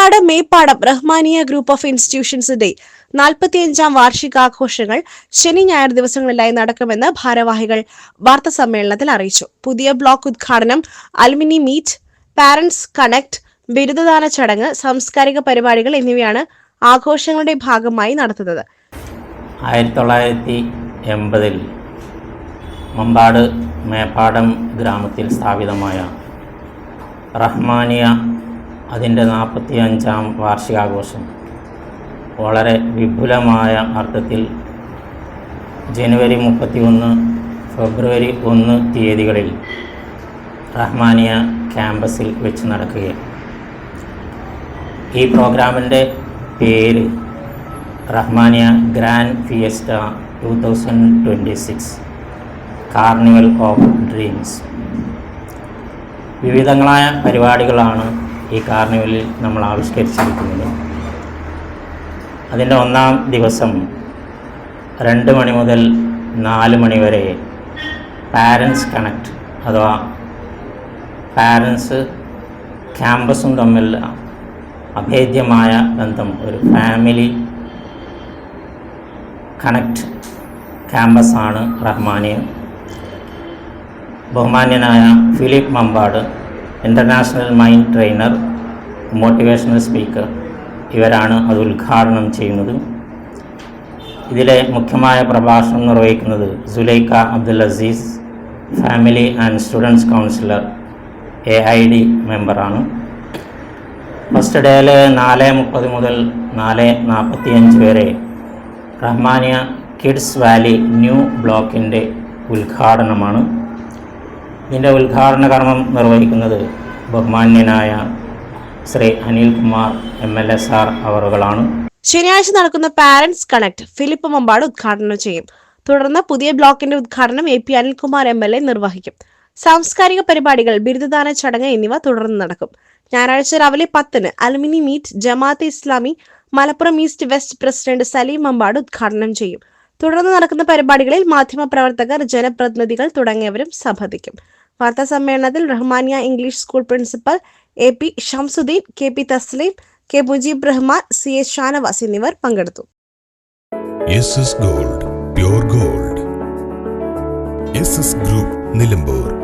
Mambad Meppadam Rahmania group of ഇൻസ്റ്റിറ്റ്യൂഷൻസിന്റെ 45-ാം വാർഷികാഘോഷങ്ങൾ ശനി ഞായർ ദിവസങ്ങളിലായി നടക്കുമെന്ന് ഭാരവാഹികൾ വാർത്താസമ്മേളനത്തിൽ അറിയിച്ചു. പുതിയ ബ്ലോക്ക് ഉദ്ഘാടനം, അലുമിനി മീറ്റ്, പാരന്റ്സ് കണക്ട്, ബിരുദദാന ചടങ്ങ്, സാംസ്കാരിക പരിപാടികൾ എന്നിവയാണ് ആഘോഷങ്ങളുടെ ഭാഗമായി നടത്തുന്നത്. 1980-ൽ മമ്പാട് മേപ്പാടം ഗ്രാമത്തിൽ സ്ഥാപിതമായ റഹ്മാനിയ അതിൻ്റെ 45-ാം വാർഷികാഘോഷം വളരെ വിപുലമായ അർത്ഥത്തിൽ ജനുവരി 31, ഫെബ്രുവരി 1 തീയതികളിൽ റഹ്മാനിയ ക്യാമ്പസിൽ വെച്ച് നടക്കുകയാണ്. ഈ പ്രോഗ്രാമിൻ്റെ പേര് Rahmania grand fiesta 2026 carnival of dreams. വിവിധങ്ങളായ പരിപാടികളാണ് ഈ കാർണിവലിൽ നമ്മൾ ആവിഷ്കരിച്ചിരിക്കുന്നത്. അതിൻ്റെ 1-ാം ദിവസം 2 മണി മുതൽ 4 മണി വരെ പാരൻസ് കണക്ട് അഥവാ പാരൻസ് ക്യാമ്പസും തമ്മിലുള്ള അഭേദ്യമായ ബന്ധം, ഒരു ഫാമിലി കണക്ട് ക്യാമ്പസാണ് റഹ്മാനിയ. ബഹുമാന്യനായ Philip Mampad, international mind trainer, motivational speaker, ഇവരാണ് അത് ഉദ്ഘാടനം ചെയ്യുന്നത്. ഇതിലെ മുഖ്യമായ പ്രഭാഷണം നിർവഹിക്കുന്നത് Sulaikha Abdul Aziz, family and students counsellor, AID മെമ്പറാണ്. ഫസ്റ്റ് ഡേയിൽ 4:30 മുതൽ 4:45 വരെ റഹ്മാനിയ കിഡ്സ് വാലി ന്യൂ ബ്ലോക്കിൻ്റെ ഉദ്ഘാടനമാണ്. ഇതിൻ്റെ ഉദ്ഘാടന കർമ്മം നിർവഹിക്കുന്നത് ബഹുമാന്യനായ ശ്രീ അനിൽകുമാർ MLA സാർ അവറുകളാണ്. ശനിയാഴ്ച നടക്കുന്ന പാരന്റ്സ് കണക്ട് ഫിലിപ്പ് മമ്പാട് ഉദ്ഘാടനം ചെയ്യും. തുടർന്ന് പുതിയ ബ്ലോക്കിന്റെ ഉദ്ഘാടനം AP അനിൽകുമാർ MLA നിർവഹിക്കും. സാംസ്കാരിക പരിപാടികൾ, ബിരുദദാന ചടങ്ങ് എന്നിവ തുടർന്ന് നടക്കും. ഞായറാഴ്ച രാവിലെ 10-ന് alumni meet Jamaat-e Islami Malappuram east west president Saleem Mambad ഉദ്ഘാടനം ചെയ്യും. തുടർന്ന് നടക്കുന്ന പരിപാടികളിൽ മാധ്യമപ്രവർത്തകർ, ജനപ്രതിനിധികൾ തുടങ്ങിയവരും സംബന്ധിക്കും. വാർത്താ സമ്മേളനത്തിൽ Rahmania English school principal AP Shamsuddin, KP Thasleem, K Mujeeb Rahman, CS Shanavas എന്നിവർ പങ്കെടുത്തു. SS Gold, Pure Gold. SS Group, Nilambur.